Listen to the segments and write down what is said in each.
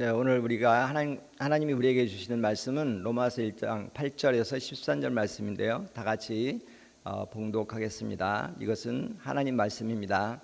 네, 오늘 우리가 하나님이 우리에게 주시는 말씀은 로마서 1장 8절에서 13절 말씀인데요. 다 같이 봉독하겠습니다. 이것은 하나님 말씀입니다.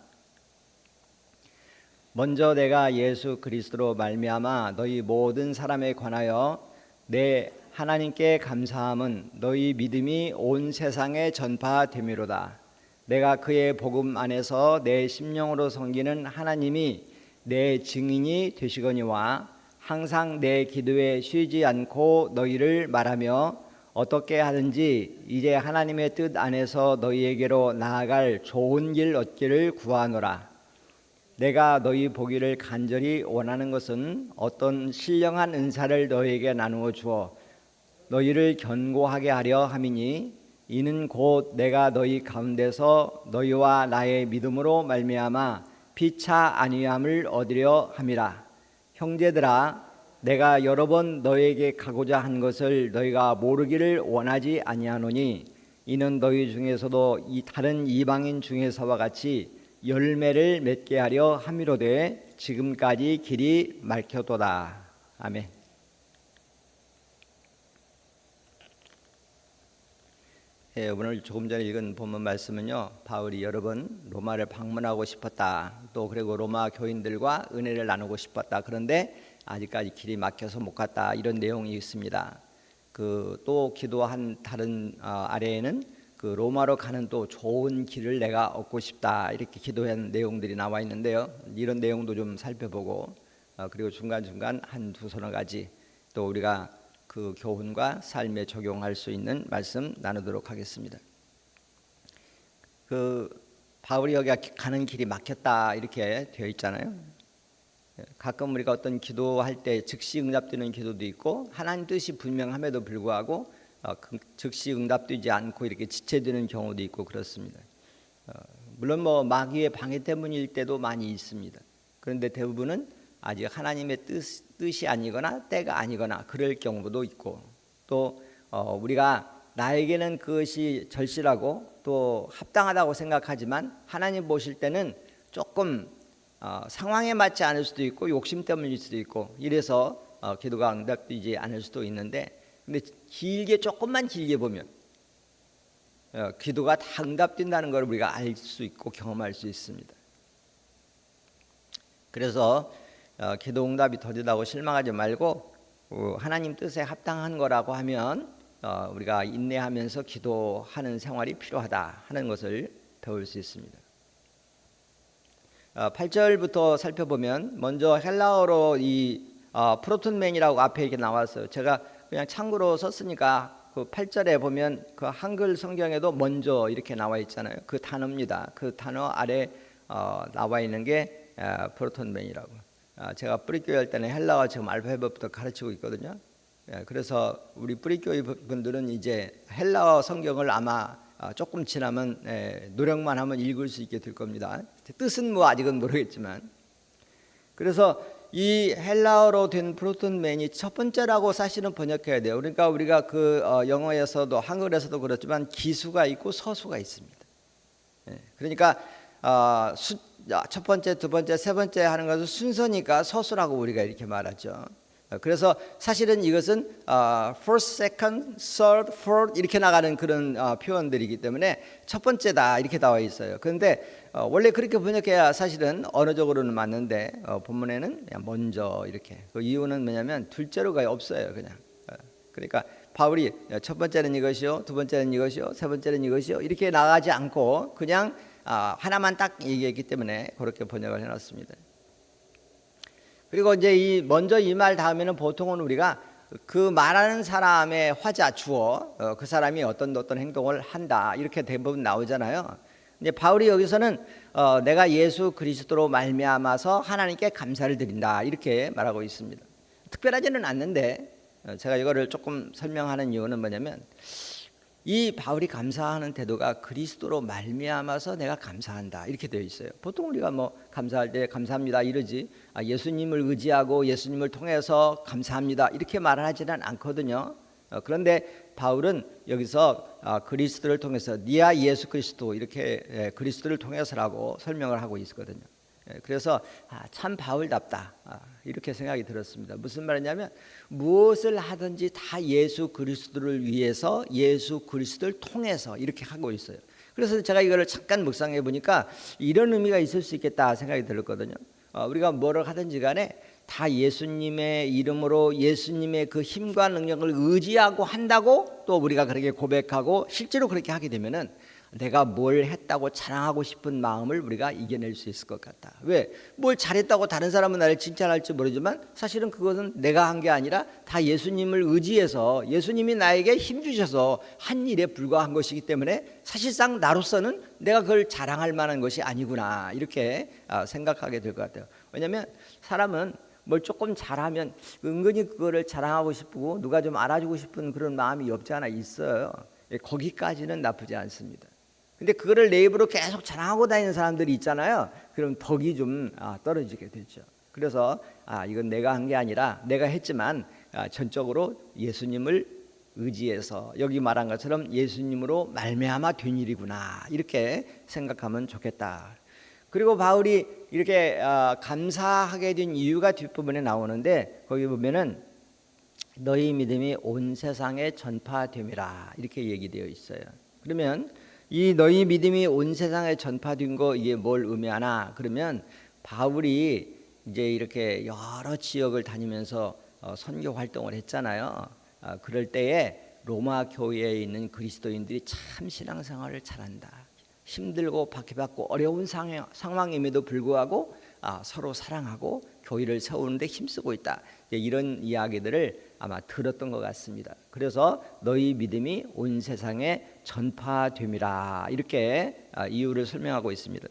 먼저 내가 예수 그리스도로 말미암아 너희 모든 사람에 관하여 내 하나님께 감사함은 너희 믿음이 온 세상에 전파됨이로다. 내가 그의 복음 안에서 내 심령으로 섬기는 하나님이 내 증인이 되시거니와 항상 내 기도에 쉬지 않고 너희를 말하며 어떻게 하든지 이제 하나님의 뜻 안에서 너희에게로 나아갈 좋은 길 얻기를 구하노라. 내가 너희 보기를 간절히 원하는 것은 어떤 신령한 은사를 너희에게 나누어 주어 너희를 견고하게 하려 함이니 이는 곧 내가 너희 가운데서 너희와 나의 믿음으로 말미암아 피차 안위함을 얻으려 함이라. 형제들아, 내가 여러 번 너희에게 가고자 한 것을 너희가 모르기를 원하지 아니하노니 이는 너희 중에서도 이 다른 이방인 중에서와 같이 열매를 맺게 하려 함이로되 지금까지 길이 막혀도다. 아멘. 예, 오늘 조금 전에 읽은 본문 말씀은요, 바울이 여러 번 로마를 방문하고 싶었다. 또 그리고 로마 교인들과 은혜를 나누고 싶었다. 그런데 아직까지 길이 막혀서 못 갔다. 이런 내용이 있습니다. 또 기도한 다른 아래에는 그 로마로 가는 또 좋은 길을 내가 얻고 싶다. 이렇게 기도한 내용들이 나와 있는데요. 이런 내용도 좀 살펴보고 그리고 중간중간 한두 서너 가지 또 우리가 그 교훈과 삶에 적용할 수 있는 말씀 나누도록 하겠습니다. 바울이 여기 가는 길이 막혔다 이렇게 되어 있잖아요. 가끔 우리가 어떤 기도할 때 즉시 응답되는 기도도 있고 하나님 뜻이 분명함에도 불구하고 즉시 응답되지 않고 이렇게 지체되는 경우도 있고 그렇습니다. 물론 마귀의 방해 때문일 때도 많이 있습니다. 그런데 대부분은 아직 하나님의 뜻이 아니거나 때가 아니거나 그럴 경우도 있고 또 우리가 나에게는 그것이 절실하고 또 합당하다고 생각하지만 하나님 보실 때는 조금 상황에 맞지 않을 수도 있고 욕심 때문일 수도 있고 이래서 기도가 응답되지 않을 수도 있는데 근데 조금만 길게 보면 기도가 다 응답된다는 걸 우리가 알 수 있고 경험할 수 있습니다. 그래서 기도 응답이 더디다고 실망하지 말고 하나님 뜻에 합당한 거라고 하면 우리가 인내하면서 기도하는 생활이 필요하다 하는 것을 배울 수 있습니다. 8절부터 살펴보면 먼저 헬라어로 이 프로톤맨이라고 앞에 이렇게 나왔어요. 제가 그냥 참고로 썼으니까 그 8절에 보면 그 한글 성경에도 먼저 이렇게 나와 있잖아요. 그 단어입니다. 그 단어 아래 나와 있는 게 프로톤맨이라고. 제가 뿌리교회 할 때는 헬라어 지금 알파벳부터 가르치고 있거든요. 그래서 우리 뿌리교회 분들은 이제 헬라어 성경을 아마 조금 지나면 노력만 하면 읽을 수 있게 될 겁니다. 뜻은 아직은 모르겠지만. 그래서 이 헬라어로 된 프로톤맨이 첫 번째라고 사실은 번역해야 돼요. 그러니까 우리가 그 영어에서도 한글에서도 그렇지만 기수가 있고 서수가 있습니다. 그러니까 첫 번째, 두 번째, 세 번째 하는 것은 순서니까 서수라고 우리가 이렇게 말하죠. 그래서 사실은 이것은 first, second, third, fourth 이렇게 나가는 그런 표현들이기 때문에 첫 번째다 이렇게 나와 있어요. 그런데 원래 그렇게 번역해야 사실은 언어적으로는 맞는데 본문에는 그냥 먼저 이렇게. 그 이유는 뭐냐면 둘째로가 없어요, 그냥. 그러니까 바울이 첫 번째는 이것이요, 두 번째는 이것이요, 세 번째는 이것이요 이렇게 나가지 않고 그냥 하나만 딱 얘기했기 때문에 그렇게 번역을 해놨습니다. 그리고 이제 먼저 이 말 다음에는 보통은 우리가 그 말하는 사람의 화자 주어 그 사람이 어떤 행동을 한다 이렇게 대부분 나오잖아요. 근데 바울이 여기서는 내가 예수 그리스도로 말미암아서 하나님께 감사를 드린다 이렇게 말하고 있습니다. 특별하지는 않는데 제가 이거를 조금 설명하는 이유는 뭐냐면 이 바울이 감사하는 태도가 그리스도로 말미암아서 내가 감사한다 이렇게 되어 있어요. 보통 우리가 감사할 때 감사합니다 이러지 예수님을 의지하고 예수님을 통해서 감사합니다 이렇게 말을 하지는 않거든요. 그런데 바울은 여기서 그리스도를 통해서 니아 예수 그리스도 이렇게 그리스도를 통해서라고 설명을 하고 있거든요. 그래서 참 바울답다 이렇게 생각이 들었습니다. 무슨 말이냐면 무엇을 하든지 다 예수 그리스도를 위해서 예수 그리스도를 통해서 이렇게 하고 있어요. 그래서 제가 이거를 잠깐 묵상해 보니까 이런 의미가 있을 수 있겠다 생각이 들었거든요. 우리가 뭐를 하든지 간에 다 예수님의 이름으로 예수님의 그 힘과 능력을 의지하고 한다고 또 우리가 그렇게 고백하고 실제로 그렇게 하게 되면은 내가 뭘 했다고 자랑하고 싶은 마음을 우리가 이겨낼 수 있을 것 같다. 왜? 뭘 잘했다고 다른 사람은 나를 칭찬할지 모르지만 사실은 그것은 내가 한 게 아니라 다 예수님을 의지해서 예수님이 나에게 힘 주셔서 한 일에 불과한 것이기 때문에 사실상 나로서는 내가 그걸 자랑할 만한 것이 아니구나 이렇게 생각하게 될 것 같아요. 왜냐하면 사람은 뭘 조금 잘하면 은근히 그거를 자랑하고 싶고 누가 좀 알아주고 싶은 그런 마음이 없지 않아 있어요. 거기까지는 나쁘지 않습니다. 근데 그거를 내 입으로 계속 자랑하고 다니는 사람들이 있잖아요. 그럼 덕이 좀 떨어지게 되죠. 그래서 이건 내가 한 게 아니라 내가 했지만 전적으로 예수님을 의지해서 여기 말한 것처럼 예수님으로 말미암아 된 일이구나 이렇게 생각하면 좋겠다. 그리고 바울이 이렇게 감사하게 된 이유가 뒷부분에 나오는데 거기 보면은 너희 믿음이 온 세상에 전파됨이라 이렇게 얘기되어 있어요. 그러면 이 너희 믿음이 온 세상에 전파된 거 이게 뭘 의미하나? 그러면 바울이 이제 이렇게 여러 지역을 다니면서 선교 활동을 했잖아요. 그럴 때에 로마 교회에 있는 그리스도인들이 참 신앙생활을 잘한다. 힘들고 박해받고 어려운 상황임에도 불구하고 서로 사랑하고 교회를 세우는데 힘쓰고 있다. 이런 이야기들을 아마 들었던 것 같습니다. 그래서 너희 믿음이 온 세상에 전파됨이라 이렇게 이유를 설명하고 있습니다.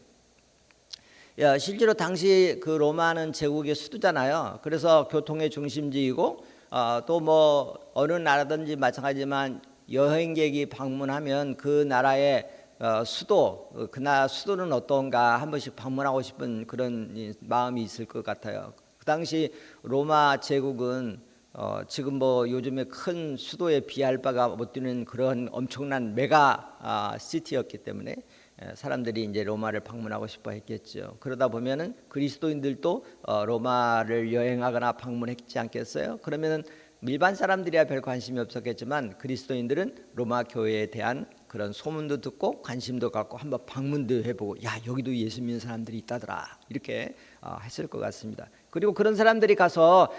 실제로 당시 그 로마는 제국의 수도잖아요. 그래서 교통의 중심지이고 또 뭐 어느 나라든지 마찬가지지만 여행객이 방문하면 그 나라의 수도, 그 나라 수도는 어떤가 한 번씩 방문하고 싶은 그런 마음이 있을 것 같아요. 그 당시 로마 제국은 지금 뭐 요즘에 큰 수도에 비할 바가 못 되는 그런 엄청난 메가 시티였기 때문에 사람들이 이제 로마를 방문하고 싶어 했겠죠. 그러다 보면은 그리스도인들도 로마를 여행하거나 방문했지 않겠어요? 그러면은 일반 사람들이야 별 관심이 없었겠지만 그리스도인들은 로마 교회에 대한 그런 소문도 듣고 관심도 갖고 한번 방문도 해보고 야 여기도 예수 믿는 사람들이 있다더라 이렇게 했을 것 같습니다. 그리고 그런 사람들이 가서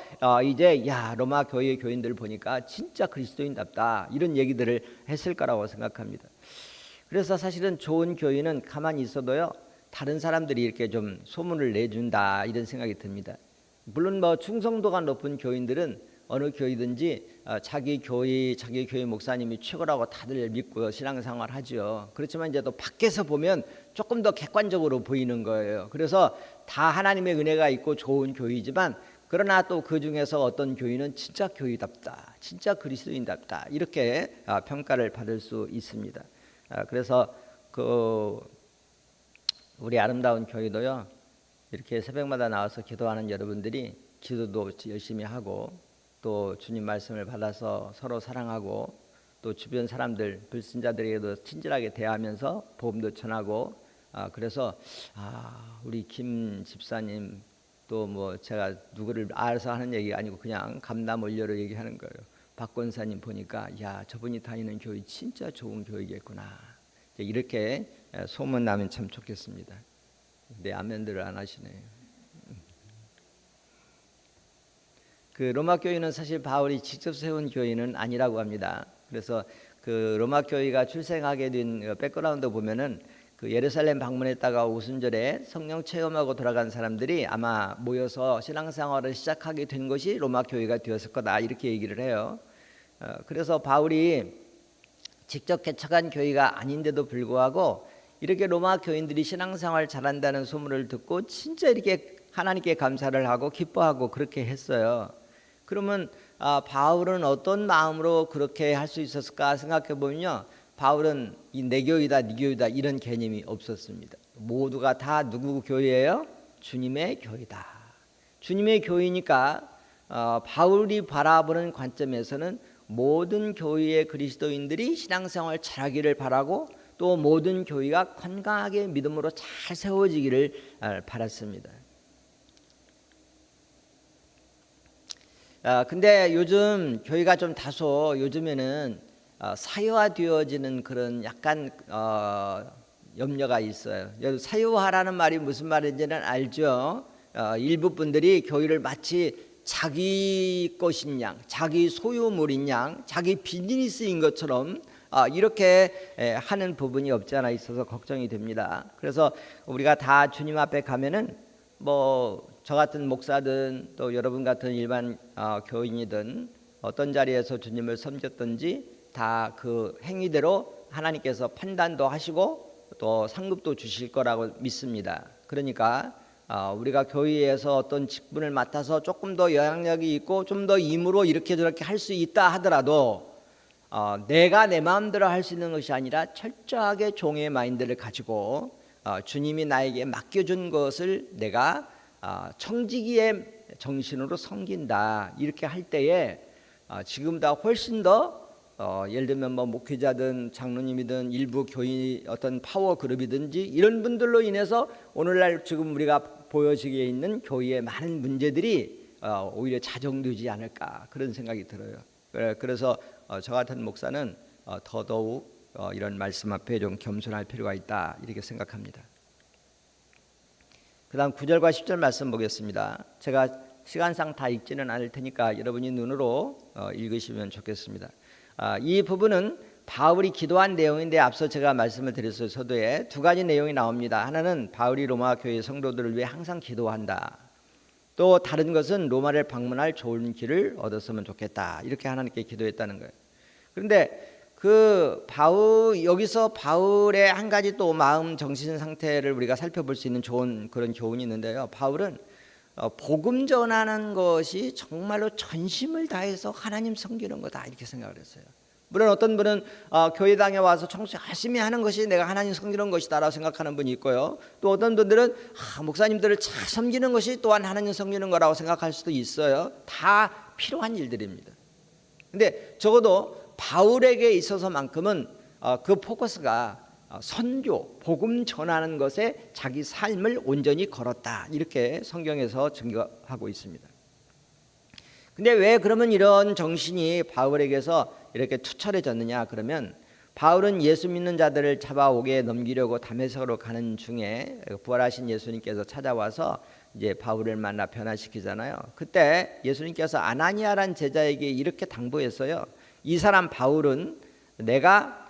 이제 야 로마 교회 교인들 보니까 진짜 그리스도인답다 이런 얘기들을 했을 거라고 생각합니다. 그래서 사실은 좋은 교인은 가만히 있어도요 다른 사람들이 이렇게 좀 소문을 내준다 이런 생각이 듭니다. 물론 뭐 충성도가 높은 교인들은 어느 교회든지 자기 교회 목사님이 최고라고 다들 믿고 신앙생활 하죠. 그렇지만 이제 또 밖에서 보면 조금 더 객관적으로 보이는 거예요. 그래서 다 하나님의 은혜가 있고 좋은 교회이지만 그러나 또 그 중에서 어떤 교회는 진짜 교회답다, 진짜 그리스도인답다 이렇게 평가를 받을 수 있습니다. 그래서 그 우리 아름다운 교회도요 이렇게 새벽마다 나와서 기도하는 여러분들이 기도도 열심히 하고 또 주님 말씀을 받아서 서로 사랑하고 또 주변 사람들 불신자들에게도 친절하게 대하면서 복음도 전하고 그래서 우리 김 집사님 또 뭐 제가 누구를 알아서 하는 얘기가 아니고 그냥 감남 올려로 얘기하는 거예요. 박 권사님 보니까 야 저분이 다니는 교회 진짜 좋은 교회겠구나 이렇게 소문 나면 참 좋겠습니다. 내 아멘들을 안 하시네요. 그 로마 교회는 사실 바울이 직접 세운 교회는 아니라고 합니다. 그래서 그 로마 교회가 출생하게 된 백그라운드 보면은 그 예루살렘 방문했다가 오순절에 성령 체험하고 돌아간 사람들이 아마 모여서 신앙생활을 시작하게 된 것이 로마 교회가 되었을 거다 이렇게 얘기를 해요. 그래서 바울이 직접 개척한 교회가 아닌데도 불구하고 이렇게 로마 교인들이 신앙생활 잘한다는 소문을 듣고 진짜 이렇게 하나님께 감사를 하고 기뻐하고 그렇게 했어요. 그러면 바울은 어떤 마음으로 그렇게 할 수 있었을까 생각해 보면요. 바울은 이 내 교회다 네 교회다 이런 개념이 없었습니다. 모두가 다 누구 교회예요? 주님의 교회다. 주님의 교회니까 바울이 바라보는 관점에서는 모든 교회의 그리스도인들이 신앙생활 잘하기를 바라고 또 모든 교회가 건강하게 믿음으로 잘 세워지기를 바랐습니다. 근데 요즘 교회가 좀 다소 요즘에는 사유화되어지는 그런 약간 염려가 있어요. 사유화라는 말이 무슨 말인지는 알죠. 일부 분들이 교회를 마치 자기 것인 양, 자기 소유물인 양, 자기 비즈니스인 것처럼 이렇게 하는 부분이 없지 않아 있어서 걱정이 됩니다. 그래서 우리가 다 주님 앞에 가면은 뭐 저 같은 목사든 또 여러분 같은 일반 교인이든 어떤 자리에서 주님을 섬겼든지 다 그 행위대로 하나님께서 판단도 하시고 또 상급도 주실 거라고 믿습니다. 그러니까 우리가 교회에서 어떤 직분을 맡아서 조금 더 영향력이 있고 좀 더 임으로 이렇게 저렇게 할 수 있다 하더라도 내가 내 마음대로 할 수 있는 것이 아니라 철저하게 종의 마인드를 가지고 주님이 나에게 맡겨준 것을 내가 청지기의 정신으로 섬긴다 이렇게 할 때에 지금보다 훨씬 더 예를 들면 뭐 목회자든 장로님이든 일부 교인 어떤 파워 그룹이든지 이런 분들로 인해서 오늘날 지금 우리가 보여지게 있는 교회의 많은 문제들이 오히려 자정되지 않을까 그런 생각이 들어요. 그래서 저 같은 목사는 더더욱 이런 말씀 앞에 좀 겸손할 필요가 있다 이렇게 생각합니다. 그 다음 9절과 10절 말씀 보겠습니다. 제가 시간상 다 읽지는 않을 테니까 여러분이 눈으로 읽으시면 좋겠습니다. 이 부분은 바울이 기도한 내용인데 앞서 제가 말씀을 드렸어요. 서두에 두 가지 내용이 나옵니다. 하나는 바울이 로마 교회 성도들을 위해 항상 기도한다. 또 다른 것은 로마를 방문할 좋은 길을 얻었으면 좋겠다. 이렇게 하나님께 기도했다는 거예요. 그런데 여기서 바울의 한 가지 또 마음 정신 상태를 우리가 살펴볼 수 있는 좋은 그런 교훈이 있는데요. 바울은 복음 전하는 것이 정말로 전심을 다해서 하나님 섬기는 거다 이렇게 생각을 했어요. 물론 어떤 분은 교회당에 와서 청소 열심히 하는 것이 내가 하나님 섬기는 것이다라고 생각하는 분이 있고요. 또 어떤 분들은 목사님들을 잘 섬기는 것이 또한 하나님 섬기는 거라고 생각할 수도 있어요. 다 필요한 일들입니다. 근데 적어도 바울에게 있어서만큼은 그 포커스가 선교, 복음 전하는 것에 자기 삶을 온전히 걸었다 이렇게 성경에서 증거하고 있습니다. 근데 왜 그러면 이런 정신이 바울에게서 이렇게 투철해졌느냐 그러면 바울은 예수 믿는 자들을 잡아오게 넘기려고 다메섹으로 가는 중에 부활하신 예수님께서 찾아와서 이제 바울을 만나 변화시키잖아요. 그때 예수님께서 아나니아란 제자에게 이렇게 당부했어요. 이 사람 바울은 내가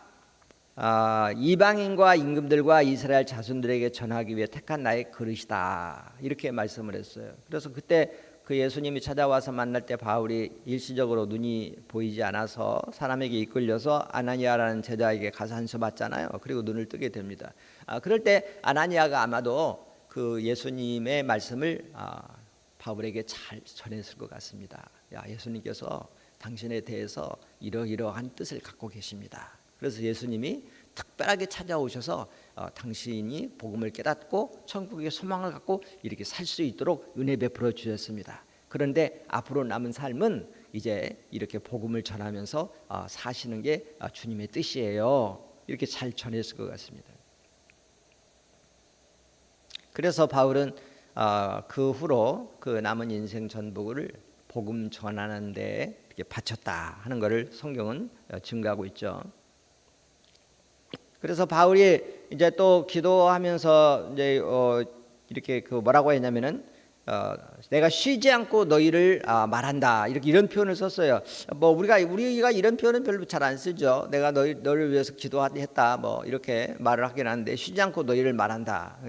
이방인과 임금들과 이스라엘 자손들에게 전하기 위해 택한 나의 그릇이다 이렇게 말씀을 했어요. 그래서 그때 그 예수님이 찾아와서 만날 때 바울이 일시적으로 눈이 보이지 않아서 사람에게 이끌려서 아나니아라는 제자에게 가서 한수 받잖아요. 그리고 눈을 뜨게 됩니다. 그럴 때 아나니아가 아마도 그 예수님의 말씀을 바울에게 잘 전했을 것 같습니다. 예수님께서 당신에 대해서 이러이러한 뜻을 갖고 계십니다. 그래서 예수님이 특별하게 찾아오셔서 당신이 복음을 깨닫고 천국의 소망을 갖고 이렇게 살 수 있도록 은혜 베풀어 주셨습니다. 그런데 앞으로 남은 삶은 이제 이렇게 복음을 전하면서 사시는 게 주님의 뜻이에요. 이렇게 잘 전했을 것 같습니다. 그래서 바울은 그 후로 그 남은 인생 전부를 복음 전하는 데 바쳤다 하는 것을 성경은 증거하고 있죠. 그래서 바울이 이제 또 기도하면서 이제 이렇게 그 뭐라고 했냐면은 내가 쉬지 않고 너희를 말한다 이런 표현을 썼어요. 뭐 우리가 이런 표현은 별로 잘 안 쓰죠. 내가 너를 위해서 기도했다 뭐 이렇게 말을 하긴 하는데 쉬지 않고 너희를 말한다.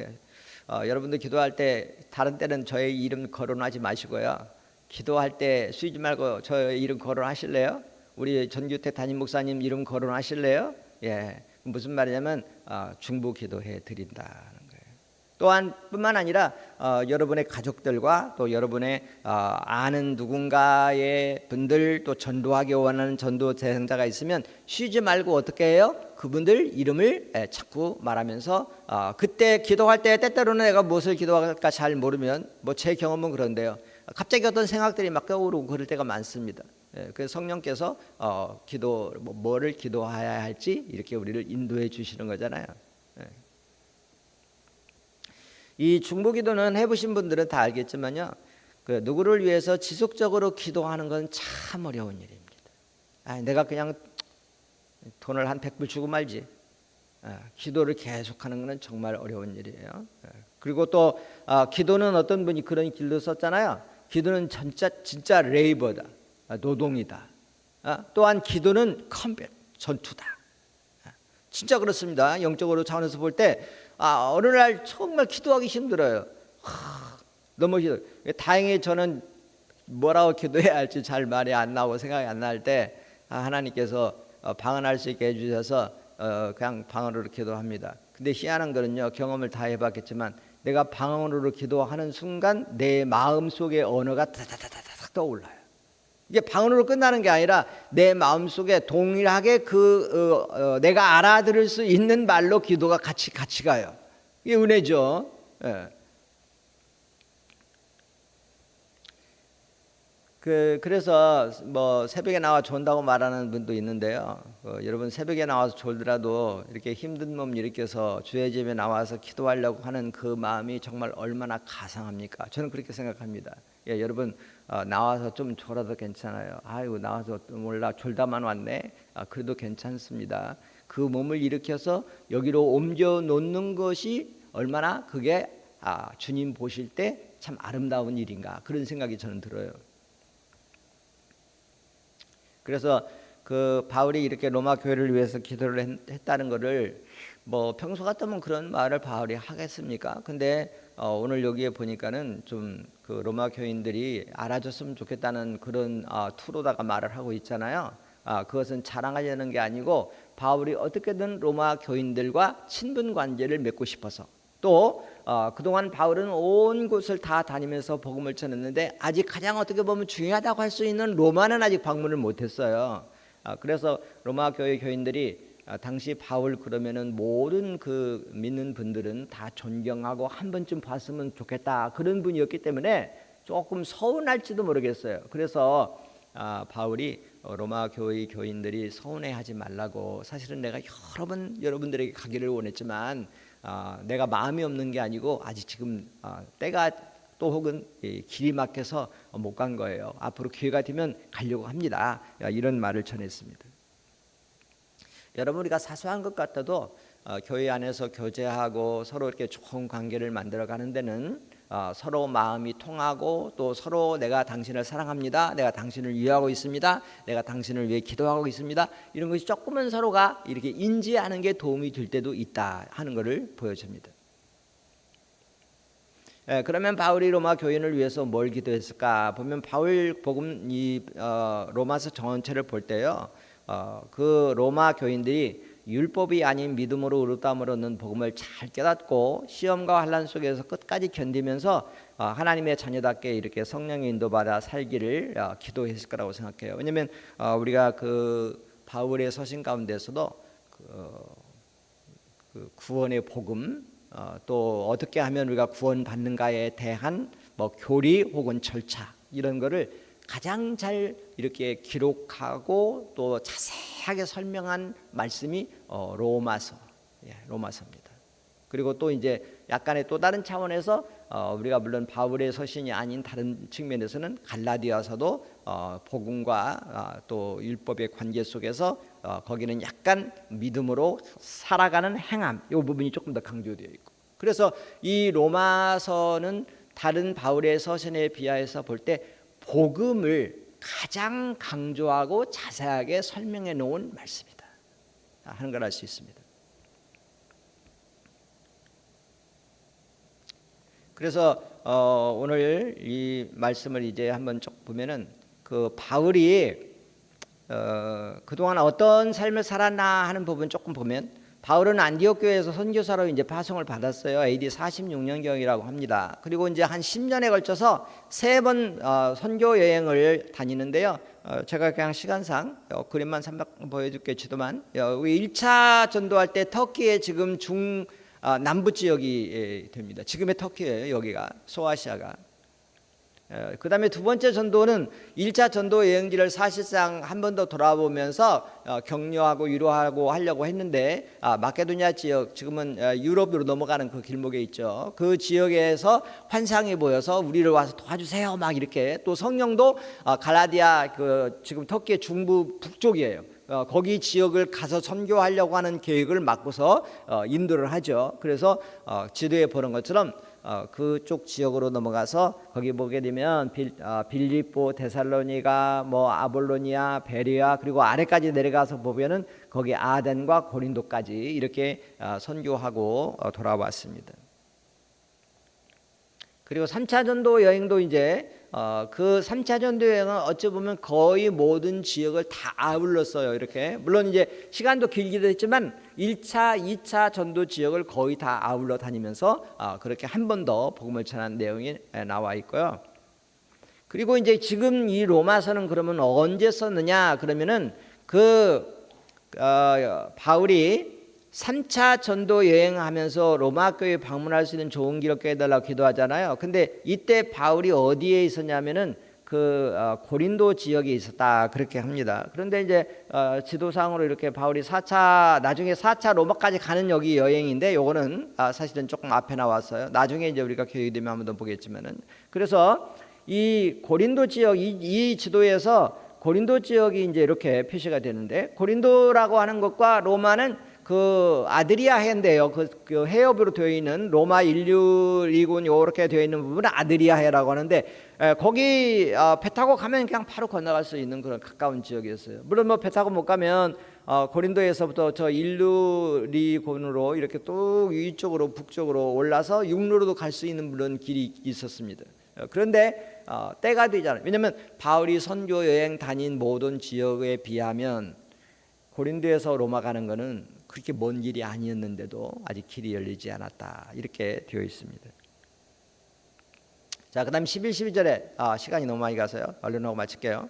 여러분들 기도할 때 다른 때는 저의 이름 거론하지 마시고요. 기도할 때 쉬지 말고 저의 이름 거론하실래요? 우리 전규태 담임 목사님 이름 거론하실래요? 예. 무슨 말이냐면 중보 기도해 드린다는 거예요. 또한 뿐만 아니라 여러분의 가족들과 또 여러분의 아는 누군가의 분들 또 전도하기 원하는 전도 대상자가 있으면 쉬지 말고 어떻게 해요? 그분들 이름을 자꾸 말하면서 그때 기도할 때 때때로는 내가 무엇을 기도할까 잘 모르면 뭐 제 경험은 그런데요. 갑자기 어떤 생각들이 막 떠오르고 그럴 때가 많습니다. 그래서 성령께서 기도 뭐를 기도해야 할지 이렇게 우리를 인도해 주시는 거잖아요. 이 중보기도는 해보신 분들은 다 알겠지만요, 그 누구를 위해서 지속적으로 기도하는 건 참 어려운 일입니다. 내가 그냥 돈을 한 100불 주고 말지. 기도를 계속하는 것은 정말 어려운 일이에요. 그리고 또 기도는 어떤 분이 그런 길도 썼잖아요. 기도는 진짜 레이버다, 노동이다. 또한 기도는 컴뱃, 전투다. 진짜 그렇습니다. 영적으로 차원에서 볼 때 어느 날 정말 기도하기 힘들어요. 너무 힘들어요. 다행히 저는 뭐라고 기도해야 할지 잘 말이 안 나오고 생각이 안 날 때 하나님께서 방언할 수 있게 해주셔서 그냥 방언으로 기도합니다. 근데 희한한 거는요, 경험을 다 해봤겠지만 내가 방언으로 기도하는 순간 내 마음속의 언어가 다다다다닥 떠올라요. 이게 방언으로 끝나는 게 아니라 내 마음속에 동일하게 내가 알아들을 수 있는 말로 기도가 같이 가요. 이게 은혜죠. 그래서 뭐 새벽에 나와 존다고 말하는 분도 있는데요. 여러분 새벽에 나와서 졸더라도 이렇게 힘든 몸 일으켜서 주의 집에 나와서 기도하려고 하는 그 마음이 정말 얼마나 가상합니까? 저는 그렇게 생각합니다. 여러분 나와서 좀 졸아도 괜찮아요. 아이고 나와서 몰라 졸다만 왔네. 그래도 괜찮습니다. 그 몸을 일으켜서 여기로 옮겨 놓는 것이 얼마나 그게 주님 보실 때 참 아름다운 일인가, 그런 생각이 저는 들어요. 그래서 그 바울이 이렇게 로마 교회를 위해서 기도를 했다는 것을 뭐 평소 같으면 그런 말을 바울이 하겠습니까? 근데 오늘 여기에 보니까는 좀 그 로마 교인들이 알아줬으면 좋겠다는 그런 투로다가 말을 하고 있잖아요. 그것은 자랑하려는 게 아니고 바울이 어떻게든 로마 교인들과 친분 관계를 맺고 싶어서, 또 그동안 바울은 온 곳을 다 다니면서 복음을 전했는데 아직 가장 어떻게 보면 중요하다고 할 수 있는 로마는 아직 방문을 못했어요. 그래서 로마 교회 교인들이 당시 바울 그러면은 모든 그 믿는 분들은 다 존경하고 한 번쯤 봤으면 좋겠다, 그런 분이었기 때문에 조금 서운할지도 모르겠어요. 그래서 바울이 로마 교회 교인들이 서운해하지 말라고, 사실은 내가 여러 번 여러분들에게 가기를 원했지만 내가 마음이 없는 게 아니고 아직 지금 때가 또 혹은 길이 막혀서 못 간 거예요. 앞으로 기회가 되면 가려고 합니다. 이런 말을 전했습니다. 여러분, 우리가 사소한 것 같아도 교회 안에서 교제하고 서로 이렇게 좋은 관계를 만들어 가는 데는 서로 마음이 통하고, 또 서로 내가 당신을 사랑합니다, 내가 당신을 위하고 있습니다, 내가 당신을 위해 기도하고 있습니다, 이런 것이 조금은 서로가 이렇게 인지하는 게 도움이 될 때도 있다 하는 것을 보여줍니다. 그러면 바울이 로마 교인을 위해서 뭘 기도했을까 보면, 바울 복음 로마서 전체를 볼 때요, 그 로마 교인들이 율법이 아닌 믿음으로 의롭다함으로 얻는 복음을 잘 깨닫고 시험과 환난 속에서 끝까지 견디면서 하나님의 자녀답게 이렇게 성령의 인도받아 살기를 기도했을 거라고 생각해요. 왜냐하면 우리가 그 바울의 서신 가운데서도 그 구원의 복음, 또 어떻게 하면 우리가 구원받는가에 대한 뭐 교리 혹은 절차, 이런 거를 가장 잘 이렇게 기록하고 또 자세하게 설명한 말씀이 로마서입니다. 그리고 또 이제 약간의 또 다른 차원에서 우리가 물론 바울의 서신이 아닌 다른 측면에서는 갈라디아서도 복음과 또 율법의 관계 속에서 거기는 약간 믿음으로 살아가는 행함, 이 부분이 조금 더 강조되어 있고, 그래서 이 로마서는 다른 바울의 서신에 비하여서 볼 때 복음을 가장 강조하고 자세하게 설명해 놓은 말씀이다 하는 걸 알 수 있습니다. 그래서 오늘 이 말씀을 이제 한번 쭉 보면은, 그 바울이 그동안 어떤 삶을 살았나 하는 부분 조금 보면, 바울은 안디옥 교회에서 선교사로 이제 파송을 받았어요. AD 46년경이라고 합니다. 그리고 이제 한 10년에 걸쳐서 3번 선교 여행을 다니는데요. 제가 그냥 시간상 그림만 삼박 보여줄겠지만, 1차 전도할 때 터키의 지금 남부 지역이 됩니다. 지금의 터키예요. 여기가 소아시아가. 그다음에 두 번째 전도는 1차 전도 여행지를 사실상 한 번 더 돌아보면서 격려하고 위로하고 하려고 했는데 마케도니아 지역, 지금은 유럽으로 넘어가는 그 길목에 있죠. 그 지역에서 환상이 보여서 우리를 와서 도와주세요 막 이렇게. 또 성령도 갈라디아, 그 지금 터키의 중부 북쪽이에요. 거기 지역을 가서 선교하려고 하는 계획을 맡고서 인도를 하죠. 그래서 지도에 보는 것처럼 그쪽 지역으로 넘어가서 거기 보게 되면 빌립보, 데살로니가, 뭐 아볼로니아, 베레아, 그리고 아래까지 내려가서 보면은 거기 아덴과 고린도까지 이렇게 선교하고 돌아왔습니다. 그리고 3차 전도 여행도 이제 그 3차 전도 여행은 어찌 보면 거의 모든 지역을 다 아울렀어요. 이렇게 물론 이제 시간도 길기도 했지만 1차, 2차 전도 지역을 거의 다 아울러 다니면서 그렇게 한 번 더 복음을 전한 내용이 나와 있고요. 그리고 이제 지금 이 로마서는 그러면 언제 썼느냐 그러면은 바울이 3차 전도 여행하면서 로마 교회 방문할 수 있는 좋은 기록해 달라고 기도하잖아요. 근데 이때 바울이 어디에 있었냐면은 고린도 지역에 있었다 그렇게 합니다. 그런데 이제 지도상으로 이렇게 바울이 나중에 4차 로마까지 가는 여기 여행인데 요거는 사실은 조금 앞에 나왔어요. 나중에 이제 우리가 기회가 되면 한번 더 보겠지만은. 그래서 이 고린도 지역, 이 지도에서 고린도 지역이 이제 이렇게 표시가 되는데, 고린도라고 하는 것과 로마는 그 아드리아 해인데요. 그 해협으로 되어 있는 로마 인류리군 이렇게 되어 있는 부분은 아드리아 해라고 하는데, 거기 배 타고 가면 그냥 바로 건너갈 수 있는 그런 가까운 지역이었어요. 물론 뭐 배 타고 못 가면 고린도에서부터 저 인류리군으로 이렇게 또 위쪽으로 북쪽으로 올라서 육로로도 갈 수 있는 그런 길이 있었습니다. 그런데 때가 되잖아요. 왜냐하면 바울이 선교 여행 다닌 모든 지역에 비하면 고린도에서 로마 가는 거는 그렇게 먼 길이 아니었는데도 아직 길이 열리지 않았다 이렇게 되어 있습니다. 자, 그 다음 11, 12절에 시간이 너무 많이 가서요 얼른 하고 마칠게요.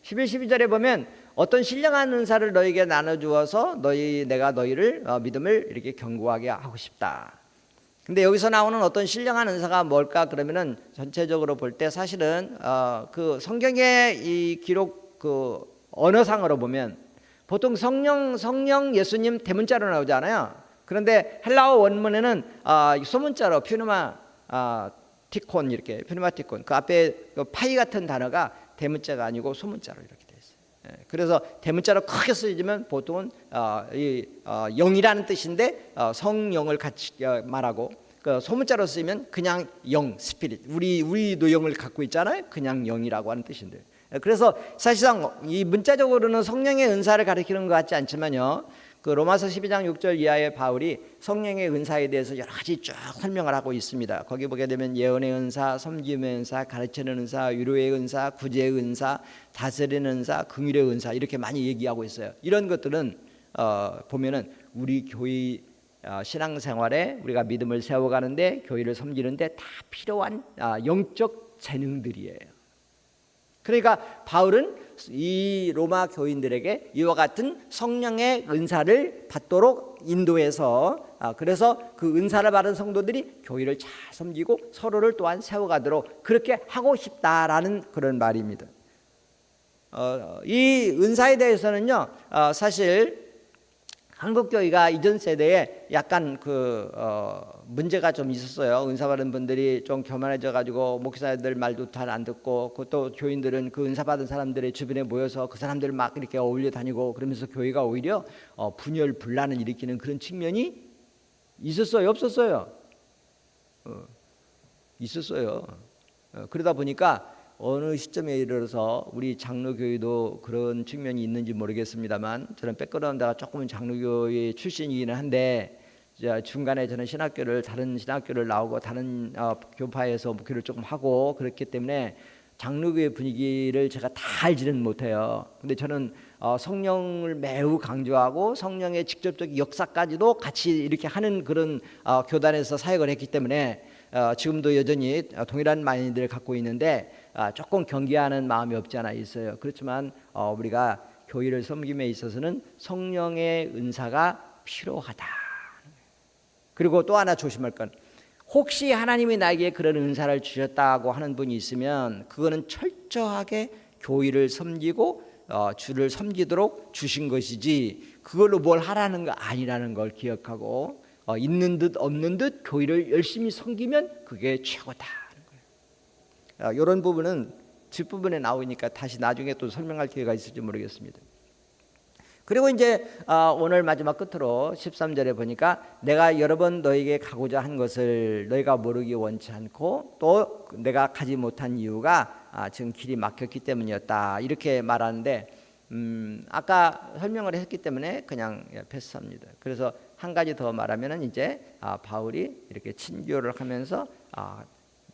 11, 12절에 보면 어떤 신령한 은사를 너에게 나눠주어서 내가 너희를 믿음을 이렇게 견고하게 하고 싶다. 근데 여기서 나오는 어떤 신령한 은사가 뭘까 그러면은 전체적으로 볼 때 사실은 그 성경의 이 기록 그 언어상으로 보면 보통 성령 예수님 대문자로 나오잖아요. 그런데 헬라어 원문에는 소문자로 퓨누마티콘 이렇게 퓨누마티콘 그 앞에 그 파이 같은 단어가 대문자가 아니고 소문자로 이렇게 돼 있어요. 그래서 대문자로 크게 쓰이면 보통은 영이라는 뜻인데 성령을 같이 말하고, 그 소문자로 쓰이면 그냥 영, 스피릿, 우리도 영을 갖고 있잖아요. 그냥 영이라고 하는 뜻인데, 그래서 사실상 이 문자적으로는 성령의 은사를 가리키는 것 같지 않지만요, 그 로마서 12장 6절 이하의 바울이 성령의 은사에 대해서 여러 가지 쭉 설명을 하고 있습니다. 거기 보게 되면 예언의 은사, 섬김의 은사, 가르치는 은사, 위로의 은사, 구제의 은사, 다스리는 은사, 긍휼의 은사 이렇게 많이 얘기하고 있어요. 이런 것들은 보면은 우리 교회 신앙생활에 우리가 믿음을 세워가는데, 교회를 섬기는데 다 필요한 영적 재능들이에요. 그러니까 바울은 이 로마 교인들에게 이와 같은 성령의 은사를 받도록 인도해서, 그래서 그 은사를 받은 성도들이 교회를 잘 섬기고 서로를 또한 세워가도록 그렇게 하고 싶다라는 그런 말입니다. 이 은사에 대해서는요, 사실 한국 교회가 이전 세대에 약간 문제가 좀 있었어요. 은사 받은 분들이 좀 교만해져 가지고 목사들 말도 잘 안 듣고, 또 교인들은 그 은사 받은 사람들의 주변에 모여서 그 사람들 막 이렇게 어울려 다니고, 그러면서 교회가 오히려 분열 분란을 일으키는 그런 측면이 있었어요, 없었어요? 있었어요. 그러다 보니까 어느 시점에 이르러서 우리 장로교회도 그런 측면이 있는지 모르겠습니다만, 저는 백그라운드가 조금은 장로교회 출신이기는 한데, 중간에 저는 다른 신학교를 나오고 다른 교파에서 목회를 조금 하고 그렇기 때문에 장로교회 분위기를 제가 다 알지는 못해요. 근데 저는 성령을 매우 강조하고 성령의 직접적 역사까지도 같이 이렇게 하는 그런 교단에서 사역을 했기 때문에 지금도 여전히 동일한 마인드를 갖고 있는데 조금 경계하는 마음이 없지 않아 있어요. 그렇지만 우리가 교회를 섬김에 있어서는 성령의 은사가 필요하다. 그리고 또 하나 조심할 건, 혹시 하나님이 나에게 그런 은사를 주셨다고 하는 분이 있으면 그거는 철저하게 교회를 섬기고 주를 섬기도록 주신 것이지 그걸로 뭘 하라는 거 아니라는 걸 기억하고 있는 듯 없는 듯 교회를 열심히 섬기면 그게 최고다. 이런 부분은 뒷부분에 나오니까 다시 나중에 또 설명할 기회가 있을지 모르겠습니다. 그리고 이제 오늘 마지막 끝으로 13절에 보니까 내가 여러 번 너에게 가고자 한 것을 너희가 모르기 원치 않고 또 내가 가지 못한 이유가 지금 길이 막혔기 때문이었다 이렇게 말하는데 아까 설명을 했기 때문에 그냥 패스합니다. 그래서 한 가지 더 말하면은 이제 바울이 이렇게 친교를 하면서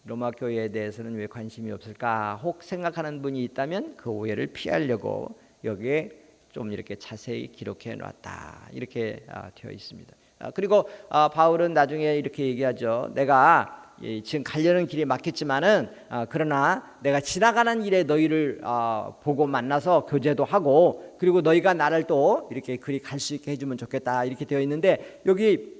로마 교회에 대해서는 왜 관심이 없을까 혹 생각하는 분이 있다면 그 오해를 피하려고 여기에 좀 이렇게 자세히 기록해 놨다 이렇게 되어 있습니다. 그리고 바울은 나중에 이렇게 얘기하죠. 내가 지금 가려는 길이 막혔지만은 그러나 내가 지나가는 길에 너희를 보고 만나서 교제도 하고 그리고 너희가 나를 또 이렇게 그리 갈 수 있게 해주면 좋겠다 이렇게 되어 있는데 여기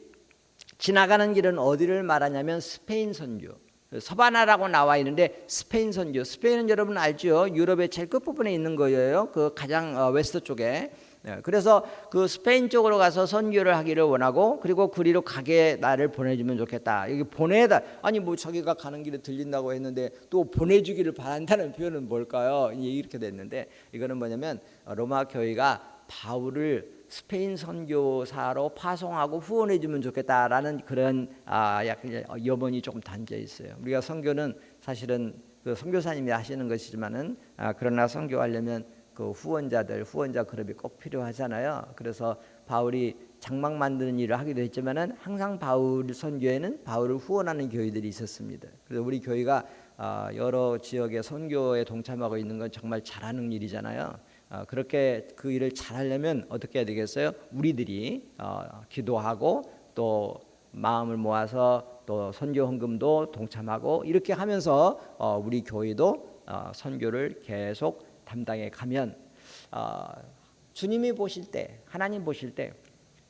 지나가는 길은 어디를 말하냐면 스페인 선교. 서바나라고 나와 있는데 스페인 선교. 스페인은 여러분 알죠? 유럽의 제일 끝부분에 있는 거예요. 그 가장 웨스트 쪽에. 그래서 그 스페인 쪽으로 가서 선교를 하기를 원하고 그리고 그리로 가게 나를 보내주면 좋겠다. 여기 보내다 아니 뭐 자기가 가는 길에 들린다고 했는데 또 보내주기를 바란다는 표현은 뭘까요? 이렇게 됐는데 이거는 뭐냐면 로마 교회가 바울을 스페인 선교사로 파송하고 후원해 주면 좋겠다라는 그런 약간 염원이 조금 담겨 있어요. 우리가 선교는 사실은 그 선교사님이 하시는 것이지만은 그러나 선교하려면 그 후원자 그룹이 꼭 필요하잖아요. 그래서 바울이 장막 만드는 일을 하기도 했지만은 항상 바울 선교에는 바울을 후원하는 교회들이 있었습니다. 그래서 우리 교회가 여러 지역의 선교에 동참하고 있는 건 정말 잘하는 일이잖아요. 그렇게 그 일을 잘하려면 어떻게 해야 되겠어요? 우리들이 기도하고 또 마음을 모아서 또 선교 헌금도 동참하고 이렇게 하면서 우리 교회도 선교를 계속 담당해 가면 주님이 보실 때 하나님 보실 때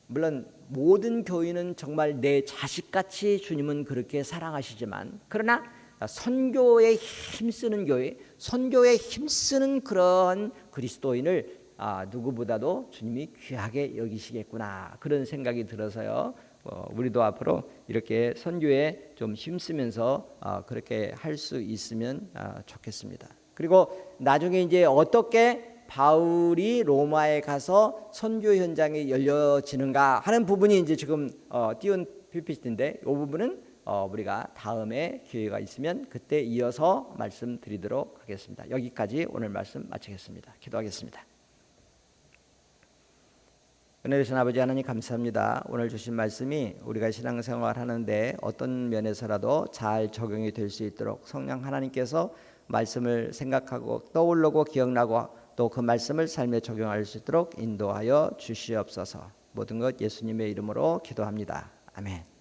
물론 모든 교회는 정말 내 자식같이 주님은 그렇게 사랑하시지만 그러나 선교에 힘쓰는 교회, 선교에 힘쓰는 그런 그리스도인을 누구보다도 주님이 귀하게 여기시겠구나 그런 생각이 들어서요. 우리도 앞으로 이렇게 선교에 좀 힘쓰면서 그렇게 할 수 있으면 좋겠습니다. 그리고 나중에 이제 어떻게 바울이 로마에 가서 선교 현장이 열려지는가 하는 부분이 이제 지금 띄운 PPT인데 이 부분은 우리가 다음에 기회가 있으면 그때 이어서 말씀드리도록 하겠습니다. 여기까지 오늘 말씀 마치겠습니다. 기도하겠습니다. 은혜 되신 아버지 하나님 감사합니다. 오늘 주신 말씀이 우리가 신앙생활 하는데 어떤 면에서라도 잘 적용이 될 수 있도록 성령 하나님께서 말씀을 생각하고 떠올르고 기억나고 또 그 말씀을 삶에 적용할 수 있도록 인도하여 주시옵소서. 모든 것 예수님의 이름으로 기도합니다. 아멘.